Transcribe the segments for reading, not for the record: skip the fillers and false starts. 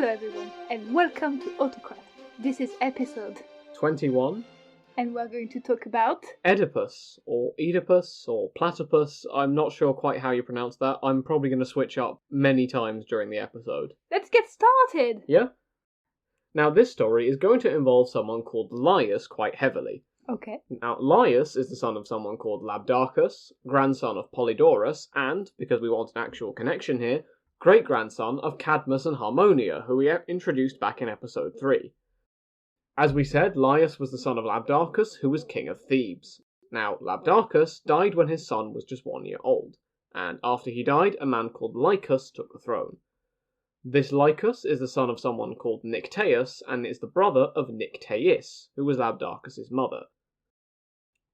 Hello everyone, and welcome to Autocrat. This is episode 21. And we're going to talk about Oedipus, or Oedipus, or Platypus. I'm not sure quite how you pronounce that. I'm probably going to switch up many times during the episode. Let's get started! Yeah? Now, this story is going to involve someone called Laius quite heavily. Okay. Now, Laius is the son of someone called Labdacus, grandson of Apollodorus, and, because we want an actual connection here, great-grandson of Cadmus and Harmonia, who we introduced back in episode 3. As we said, Laius was the son of Labdacus, who was king of Thebes. Now, Labdacus died when his son was just 1 year old, and after he died, a man called Lycus took the throne. This Lycus is the son of someone called Nycteus, and is the brother of Nycteis, who was Labdacus's mother.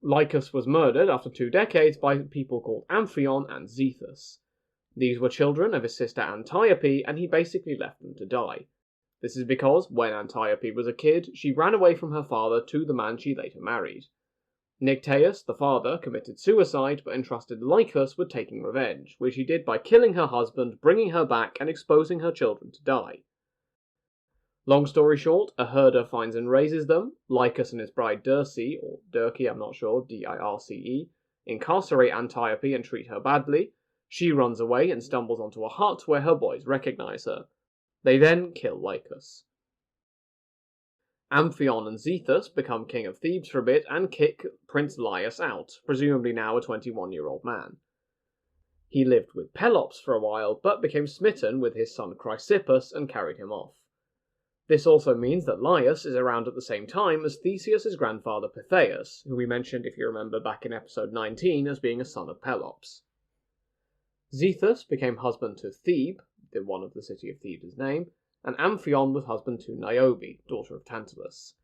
Lycus was murdered after 2 decades by people called Amphion and Zethus. These were children of his sister Antiope, and he basically left them to die. This is because, when Antiope was a kid, she ran away from her father to the man she later married. Nycteus, the father, committed suicide, but entrusted Lycus with taking revenge, which he did by killing her husband, bringing her back, and exposing her children to die. Long story short, a herder finds and raises them. Lycus and his bride Dirce, or Dirce, I'm not sure, D-I-R-C-E, incarcerate Antiope and treat her badly. She runs away and stumbles onto a hut where her boys recognise her. They then kill Lycus. Amphion and Zethus become king of Thebes for a bit and kick Prince Laius out, presumably now a 21-year-old man. He lived with Pelops for a while, but became smitten with his son Chrysippus and carried him off. This also means that Laius is around at the same time as Theseus' grandfather Pythias, who we mentioned, if you remember, back in episode 19 as being a son of Pelops. Zethus became husband to Thebe, the one of the city of Thebes' name, and Amphion was husband to Niobe, daughter of Tantalus.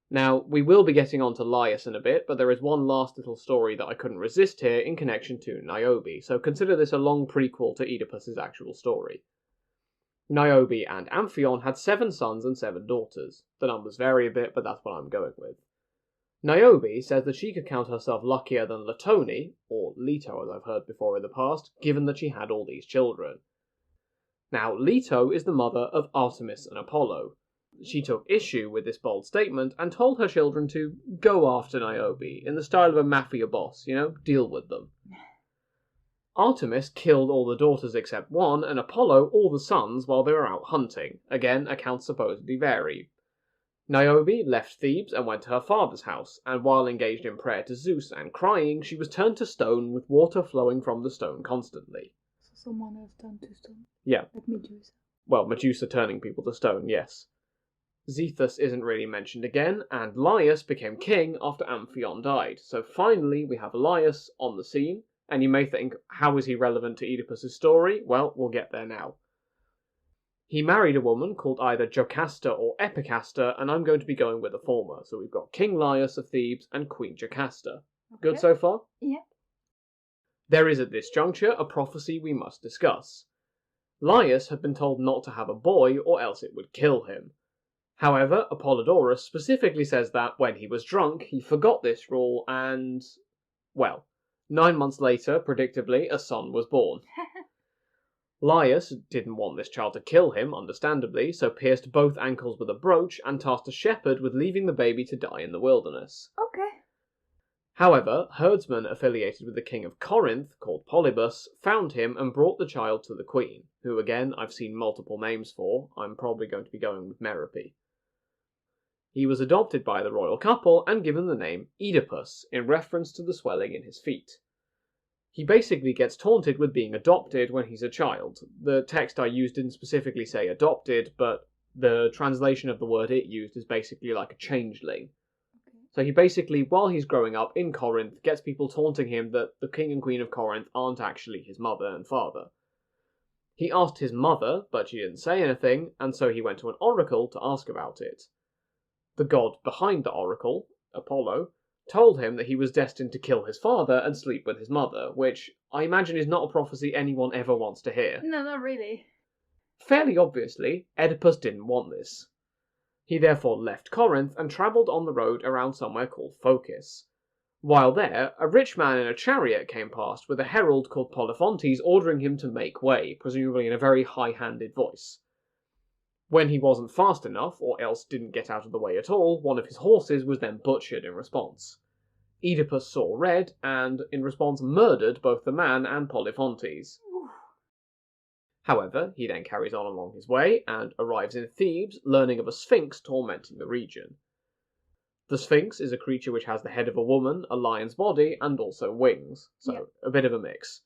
Now, we will be getting on to Laius in a bit, but there is one last little story that I couldn't resist here in connection to Niobe, so consider this a long prequel to Oedipus' actual story. Niobe and Amphion had 7 sons and 7 daughters. The numbers vary a bit, but that's what I'm going with. Niobe says that she could count herself luckier than Latone, or Leto as I've heard before in the past, given that she had all these children. Now, Leto is the mother of Artemis and Apollo. She took issue with this bold statement and told her children to go after Niobe, in the style of a mafia boss, deal with them. Artemis killed all the daughters except one, and Apollo all the sons while they were out hunting. Again, accounts supposedly vary. Niobe left Thebes and went to her father's house, and while engaged in prayer to Zeus and crying, she was turned to stone with water flowing from the stone constantly. So someone has turned to stone? Yeah. Like Medusa? Well, Medusa turning people to stone, yes. Zethus isn't really mentioned again, and Laius became king after Amphion died, so finally we have Laius on the scene, and you may think, how is he relevant to Oedipus' story? Well, we'll get there now. He married a woman called either Jocasta or Epicasta, and I'm going to be going with the former. So we've got King Laius of Thebes and Queen Jocasta. Okay. Good so far? Yeah. There is at this juncture a prophecy we must discuss. Laius had been told not to have a boy or else it would kill him. However, Apollodorus specifically says that when he was drunk, he forgot this rule and, well, 9 months later, predictably, a son was born. Laius didn't want this child to kill him, understandably, so pierced both ankles with a brooch and tasked a shepherd with leaving the baby to die in the wilderness. Okay. However, herdsmen affiliated with the king of Corinth, called Polybus, found him and brought the child to the queen, who again I've seen multiple names for. I'm probably going to be going with Merope. He was adopted by the royal couple and given the name Oedipus, in reference to the swelling in his feet. He basically gets taunted with being adopted when he's a child. The text I used didn't specifically say adopted, but the translation of the word it used is basically like a changeling. Okay. So he basically, while he's growing up in Corinth, gets people taunting him that the king and queen of Corinth aren't actually his mother and father. He asked his mother, but she didn't say anything, and so he went to an oracle to ask about it. The god behind the oracle, Apollo, told him that he was destined to kill his father and sleep with his mother, which I imagine is not a prophecy anyone ever wants to hear. No, not really. Fairly obviously, Oedipus didn't want this. He therefore left Corinth and travelled on the road around somewhere called Phocis. While there, a rich man in a chariot came past with a herald called Polyphontes ordering him to make way, presumably in a very high-handed voice. When he wasn't fast enough, or else didn't get out of the way at all, one of his horses was then butchered in response. Oedipus saw red, and in response murdered both the man and Polyphontes. However, he then carries on along his way, and arrives in Thebes, learning of a sphinx tormenting the region. The sphinx is a creature which has the head of a woman, a lion's body, and also wings, so a bit of a mix.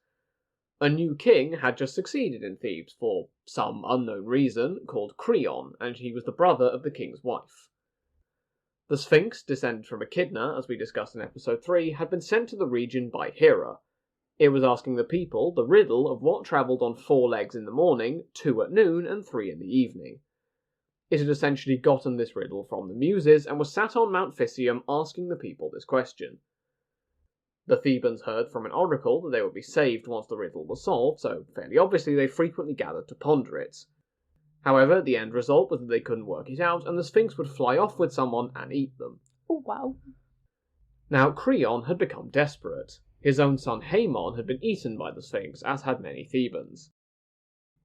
A new king had just succeeded in Thebes for some unknown reason, called Creon, and he was the brother of the king's wife. The Sphinx, descended from Echidna, as we discussed in episode 3, had been sent to the region by Hera. It was asking the people the riddle of what travelled on 4 legs in the morning, 2 at noon, and 3 in the evening. It had essentially gotten this riddle from the Muses, and was sat on Mount Phisium asking the people this question. The Thebans heard from an oracle that they would be saved once the riddle was solved, so fairly obviously they frequently gathered to ponder it. However, the end result was that they couldn't work it out, and the Sphinx would fly off with someone and eat them. Oh, wow. Now, Creon had become desperate. His own son Haemon had been eaten by the Sphinx, as had many Thebans.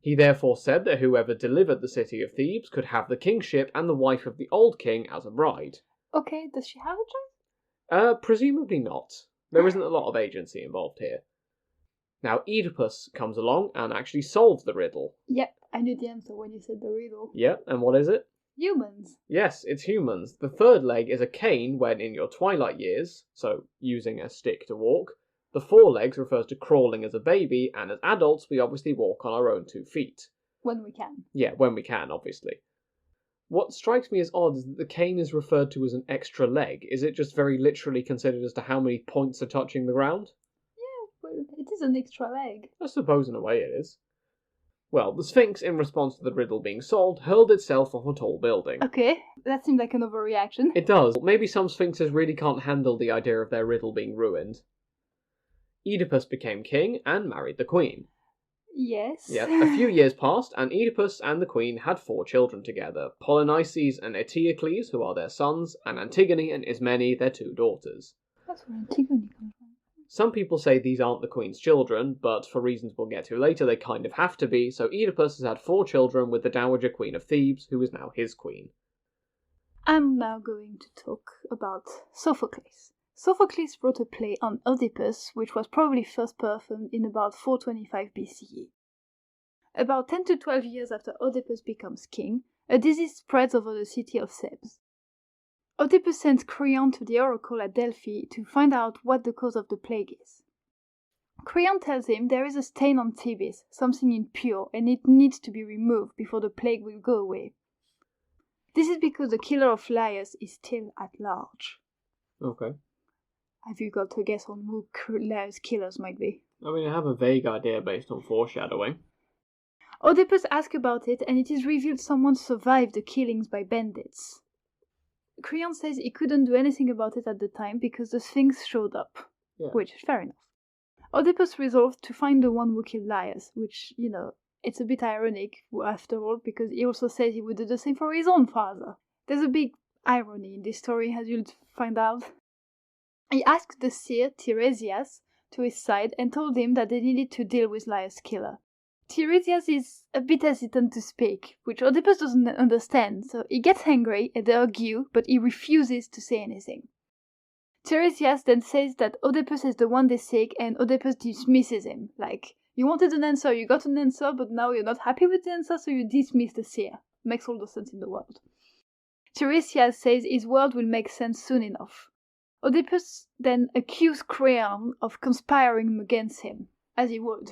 He therefore said that whoever delivered the city of Thebes could have the kingship and the wife of the old king as a bride. Okay, does she have a choice? Presumably not. There isn't a lot of agency involved here. Now, Oedipus comes along and actually solves the riddle. Yep, I knew the answer when you said the riddle. Yep, and what is it? Humans. Yes, it's humans. The 3rd leg is a cane when in your twilight years, so using a stick to walk. The 4 legs refers to crawling as a baby, and as adults we obviously walk on our own 2 feet. When we can. Yeah, when we can, obviously. What strikes me as odd is that the cane is referred to as an extra leg. Is it just very literally considered as to how many points are touching the ground? Yeah, well, it is an extra leg. I suppose in a way it is. Well, the Sphinx, in response to the riddle being solved, hurled itself off a tall building. Okay, that seemed like an overreaction. It does. Maybe some Sphinxes really can't handle the idea of their riddle being ruined. Oedipus became king and married the queen. Yes. Yeah, a few years passed, and Oedipus and the queen had 4 children together, Polynices and Eteocles, who are their sons, and Antigone and Ismene, their 2 daughters. That's where Antigone comes from. Some people say these aren't the queen's children, but for reasons we'll get to later, they kind of have to be, so Oedipus has had 4 children with the dowager queen of Thebes, who is now his queen. I'm now going to talk about Sophocles. Sophocles wrote a play on Oedipus, which was probably first performed in about 425 BCE. About 10 to 12 years after Oedipus becomes king, a disease spreads over the city of Thebes. Oedipus sends Creon to the oracle at Delphi to find out what the cause of the plague is. Creon tells him there is a stain on Thebes, something impure, and it needs to be removed before the plague will go away. This is because the killer of Laius is still at large. Okay. Have you got a guess on who Laius' killers might be? I mean, I have a vague idea based on foreshadowing. Oedipus asks about it, and it is revealed someone survived the killings by bandits. Creon says he couldn't do anything about it at the time because the Sphinx showed up, which is fair enough. Oedipus resolved to find the one who killed Laius, which, it's a bit ironic after all, because he also says he would do the same for his own father. There's a big irony in this story, as you'll find out. He asked the seer, Tiresias, to his side and told him that they needed to deal with Laius' killer. Tiresias is a bit hesitant to speak, which Oedipus doesn't understand, so he gets angry and they argue, but he refuses to say anything. Tiresias then says that Oedipus is the one they seek, and Oedipus dismisses him, like, you wanted an answer, you got an answer, but now you're not happy with the answer, so you dismiss the seer. Makes all the sense in the world. Tiresias says his word will make sense soon enough. Oedipus then accused Creon of conspiring against him, as he would.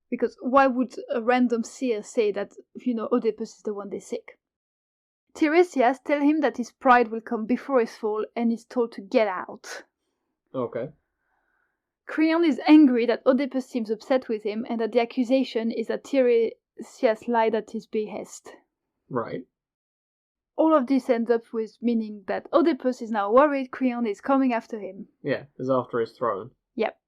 Because why would a random seer say that, Oedipus is the one they seek? Tiresias tells him that his pride will come before his fall and is told to get out. Okay. Creon is angry that Oedipus seems upset with him and that the accusation is that Tiresias lied at his behest. Right. All of this ends up with meaning that Oedipus is now worried Creon is coming after him. Yeah, is after his throne. Yep.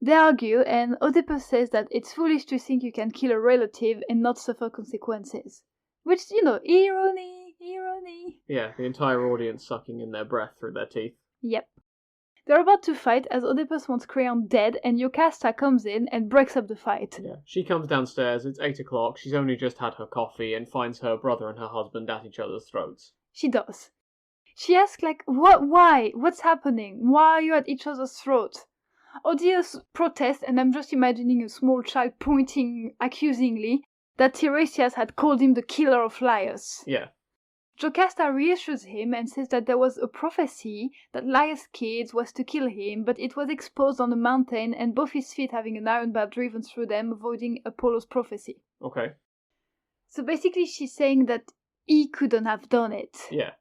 They argue, and Oedipus says that it's foolish to think you can kill a relative and not suffer consequences. Which, irony. Yeah, the entire audience sucking in their breath through their teeth. Yep. They're about to fight as Oedipus wants Creon dead, and Jocasta comes in and breaks up the fight. Yeah. She comes downstairs, it's 8 o'clock, she's only just had her coffee and finds her brother and her husband at each other's throats. She does. She asks, like, why? What's happening? Why are you at each other's throat? Odious protests, and I'm just imagining a small child pointing accusingly that Tiresias had called him the killer of Laius. Yeah. Jocasta reassures him and says that there was a prophecy that Laius' kids was to kill him, but it was exposed on a mountain and both his feet having an iron bar driven through them, avoiding Apollo's prophecy. Okay. So basically she's saying that he couldn't have done it. Yeah.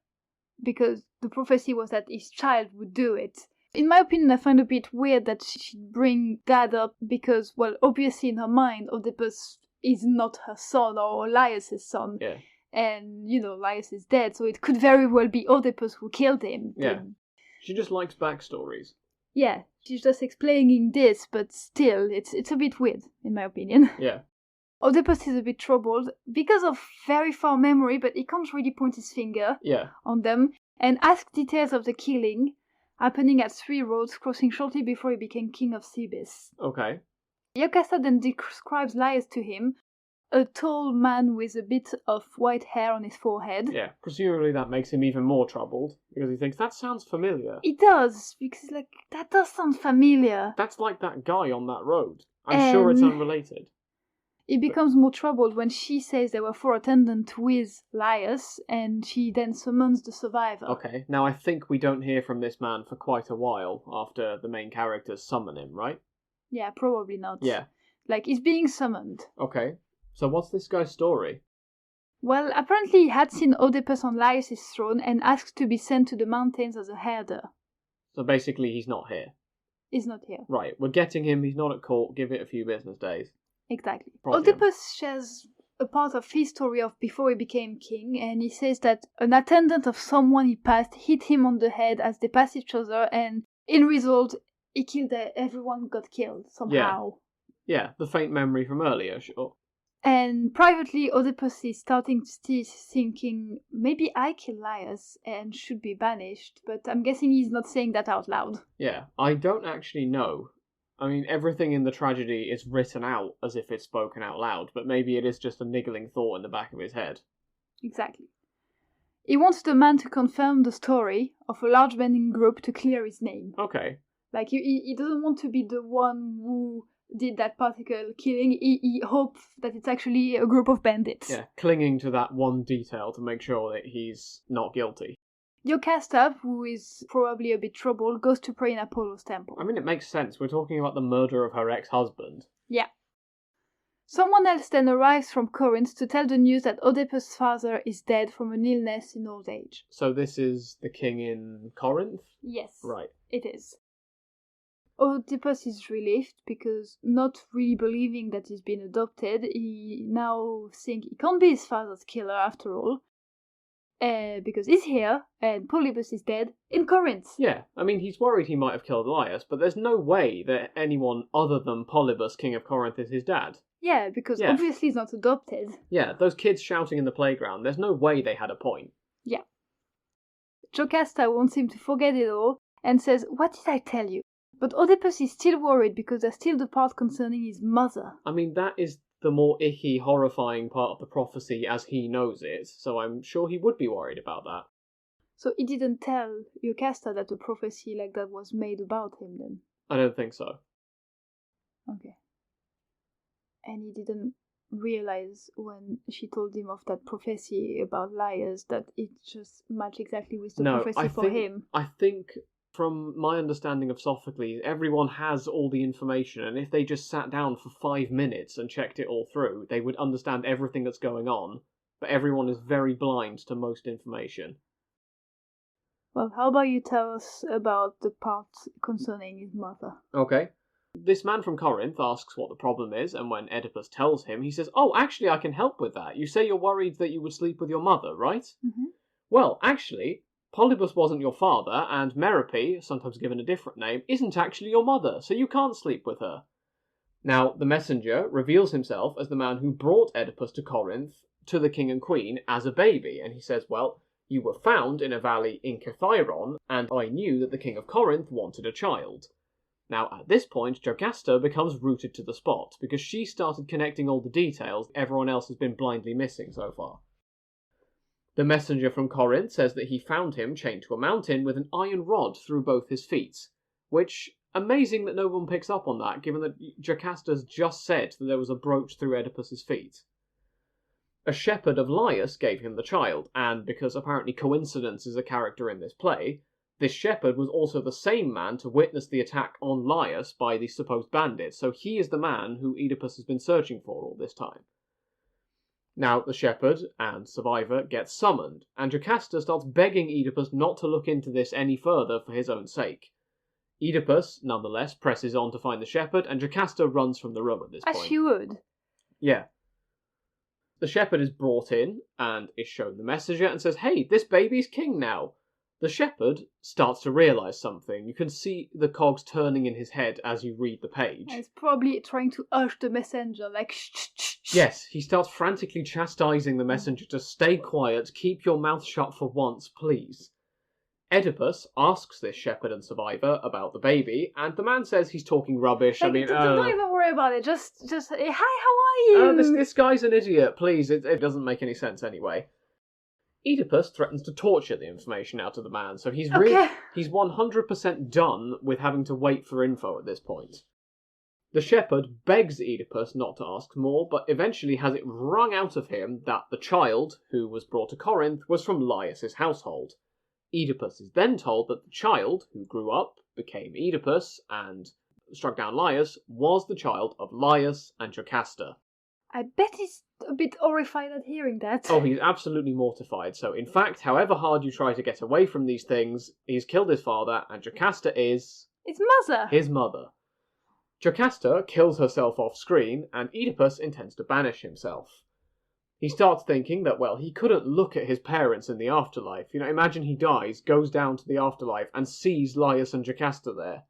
Because the prophecy was that his child would do it. In my opinion, I find it a bit weird that she'd bring that up because, well, obviously in her mind, Oedipus is not her son or Laius' son. Yeah. And, Laius is dead, so it could very well be Oedipus who killed him. Yeah. She just likes backstories. Yeah, she's just explaining this, but still, it's a bit weird, in my opinion. Yeah. Oedipus is a bit troubled because of very far memory, but he can't really point his finger on them, and asks details of the killing, happening at 3 roads, crossing shortly before he became king of Thebes. Okay. Jocasta then describes Laius to him, a tall man with a bit of white hair on his forehead. Yeah, presumably that makes him even more troubled, because he thinks, that sounds familiar. It does, because that does sound familiar. That's like that guy on that road. I'm sure it's unrelated. He becomes more troubled when she says there were 4 attendants with Laius, and she then summons the survivor. Okay, now I think we don't hear from this man for quite a while after the main characters summon him, right? Yeah, probably not. Yeah. He's being summoned. Okay. So what's this guy's story? Well, apparently he had seen Oedipus on Laius' throne and asked to be sent to the mountains as a herder. So basically he's not here. He's not here. Right, we're getting him, he's not at court, give it a few business days. Exactly. Probably Oedipus shares a part of his story of before he became king, and he says that an attendant of someone he passed hit him on the head as they passed each other, and in result, he killed everyone got killed somehow. Yeah, the faint memory from earlier, sure. And privately, Oedipus is starting to thinking, maybe I killed Laius and should be banished, but I'm guessing he's not saying that out loud. Yeah, I don't actually know. I mean, everything in the tragedy is written out as if it's spoken out loud, but maybe it is just a niggling thought in the back of his head. Exactly. He wants the man to confirm the story of a large bending group to clear his name. Okay. He doesn't want to be the one who did that particular killing. He hopes that it's actually a group of bandits. Yeah, clinging to that one detail to make sure that he's not guilty. Jocasta, who is probably a bit troubled, goes to pray in Apollo's temple. I mean, it makes sense. We're talking about the murder of her ex-husband. Yeah. Someone else then arrives from Corinth to tell the news that Oedipus' father is dead from an illness in old age. So this is the king in Corinth? Yes. Right. It is. Oedipus is relieved because, not really believing that he's been adopted, he now thinks he can't be his father's killer after all, because he's here and Polybus is dead in Corinth. Yeah, I mean, he's worried he might have killed Laius, but there's no way that anyone other than Polybus, king of Corinth, is his dad. Yeah, because obviously he's not adopted. Yeah, those kids shouting in the playground, there's no way they had a point. Yeah. Jocasta wants him to forget it all and says, "What did I tell you?" But Oedipus is still worried because there's still the part concerning his mother. I mean, that is the more icky, horrifying part of the prophecy as he knows it, so I'm sure he would be worried about that. So he didn't tell Jocasta that a prophecy like that was made about him then? I don't think so. Okay. And he didn't realize when she told him of that prophecy about Laius that it just matched exactly with the prophecy for him. I think, from my understanding of Sophocles, everyone has all the information, and if they just sat down for 5 minutes and checked it all through, they would understand everything that's going on, but everyone is very blind to most information. Well, how about you tell us about the part concerning his mother? Okay. This man from Corinth asks what the problem is, and when Oedipus tells him, he says, "Oh, actually, I can help with that. You say you're worried that you would sleep with your mother, right?" Mm-hmm. Well, actually, Polybus wasn't your father, and Merope, sometimes given a different name, isn't actually your mother, so you can't sleep with her. Now, the messenger reveals himself as the man who brought Oedipus to Corinth to the king and queen as a baby, and he says, well, You were found in a valley in Kithyron, and I knew that the king of Corinth wanted a child. Now, at this point, Jocasta becomes rooted to the spot, because she started connecting all the details everyone else has been blindly missing so far. The messenger from Corinth says that he found him chained to a mountain with an iron rod through both his feet, which, amazing that no one picks up on that, given that Jocasta's just said that there was a brooch through Oedipus's feet. A shepherd of Laius gave him the child, and because apparently coincidence is a character in this play, this shepherd was also the same man to witness the attack on Laius by the supposed bandits, so he is the man who Oedipus has been searching for all this time. Now, the shepherd and survivor get summoned, and Jocasta starts begging Oedipus not to look into this any further for his own sake. Oedipus, nonetheless, presses on to find the shepherd, and Jocasta runs from the room at this point. As she would. Yeah. The shepherd is brought in, and is shown the messenger, and says, "Hey, this baby's king now." The shepherd starts to realise something. You can see the cogs turning in his head as you read the page. He's probably trying to hush the messenger, like shh, shh, shh, shh. Yes, he starts frantically chastising the messenger to stay quiet, keep your mouth shut for once, please. Oedipus asks this shepherd and survivor about the baby, and the man says he's talking rubbish. Like, don't even worry about it. Just, hey, hi, how are you? This guy's an idiot, please. It doesn't make any sense anyway. Oedipus threatens to torture the information out of the man, so he's 100% done with having to wait for info at this point. The shepherd begs Oedipus not to ask more, but eventually has it wrung out of him that the child, who was brought to Corinth, was from Laius' household. Oedipus is then told that the child, who grew up, became Oedipus, and struck down Laius, was the child of Laius and Jocasta. I bet he's a bit horrified at hearing that. Oh, he's absolutely mortified. So, in fact, however hard you try to get away from these things, he's killed his father, and Jocasta is... his mother. Jocasta kills herself off screen, and Oedipus intends to banish himself. He starts thinking that, well, he couldn't look at his parents in the afterlife. You know, imagine he dies, goes down to the afterlife, and sees Laius and Jocasta there.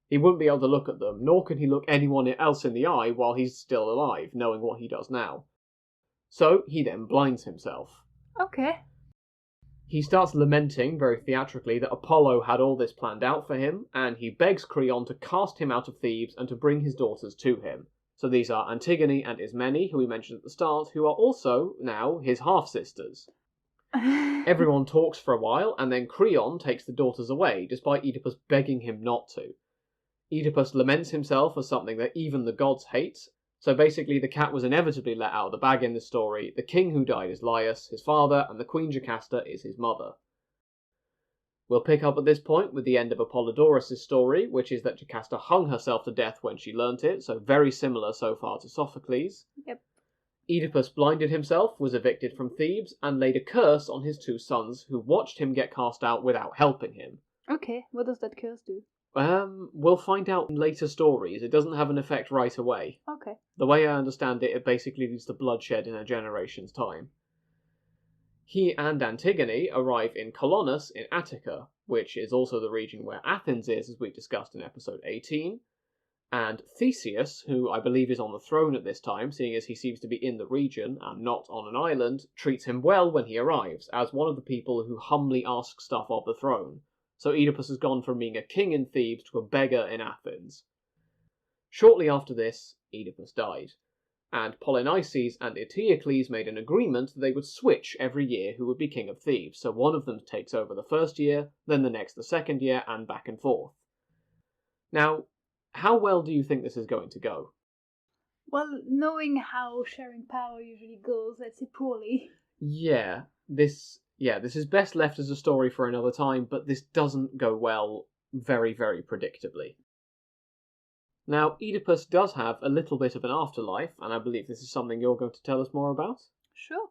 He wouldn't be able to look at them, nor can he look anyone else in the eye while he's still alive, knowing what he does now. So, he then blinds himself. Okay. He starts lamenting, very theatrically, that Apollo had all this planned out for him, and he begs Creon to cast him out of Thebes and to bring his daughters to him. So these are Antigone and Ismene, who we mentioned at the start, who are also, now, his half-sisters. Everyone talks for a while, and then Creon takes the daughters away, despite Oedipus begging him not to. Oedipus laments himself as something that even the gods hate, so basically the cat was inevitably let out of the bag in this story. The king who died is Laius, his father, and the queen Jocasta is his mother. We'll pick up at this point with the end of Apollodorus' story, which is that Jocasta hung herself to death when she learnt it, so very similar so far to Sophocles. Yep. Oedipus blinded himself, was evicted from Thebes, and laid a curse on his two sons, who watched him get cast out without helping him. Okay, what does that curse do? We'll find out in later stories. It doesn't have an effect right away. Okay. The way I understand it, it basically leads to bloodshed in a generation's time. He and Antigone arrive in Colonus in Attica, which is also the region where Athens is, as we discussed in episode 18. And Theseus, who I believe is on the throne at this time, seeing as he seems to be in the region and not on an island, treats him well when he arrives, as one of the people who humbly ask stuff of the throne. So Oedipus has gone from being a king in Thebes to a beggar in Athens. Shortly after this, Oedipus died, and Polynices and Eteocles made an agreement that they would switch every year who would be king of Thebes, so one of them takes over the first year, then the next the second year, and back and forth. Now, how well do you think this is going to go? Well, knowing how sharing power usually goes, let's say poorly. Yeah, this is best left as a story for another time, but this doesn't go well very, very predictably. Now, Oedipus does have a little bit of an afterlife, and I believe this is something you're going to tell us more about. Sure.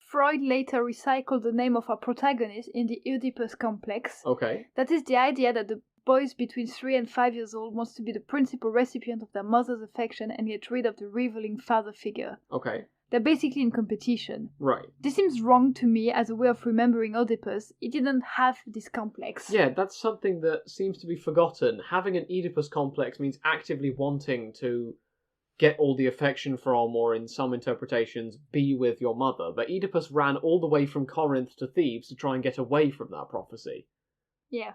Freud later recycled the name of our protagonist in the Oedipus complex. Okay. That is the idea that the boys between 3 and 5 years old wants to be the principal recipient of their mother's affection and get rid of the revealing father figure. Okay. They're basically in competition. Right. This seems wrong to me as a way of remembering Oedipus. He didn't have this complex. Yeah, that's something that seems to be forgotten. Having an Oedipus complex means actively wanting to get all the affection from, or in some interpretations, be with your mother. But Oedipus ran all the way from Corinth to Thebes to try and get away from that prophecy. Yeah.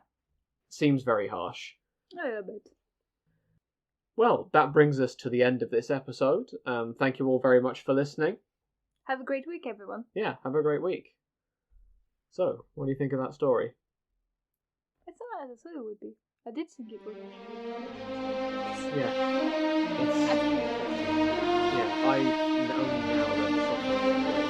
Seems very harsh. A little bit. Well, that brings us to the end of this episode. Thank you all very much for listening. Have a great week, everyone. Yeah, have a great week. So, what do you think of that story? It's not as I thought it would be. I did think it would. Yeah. I think it would. Yeah, I only now read the Sophocles.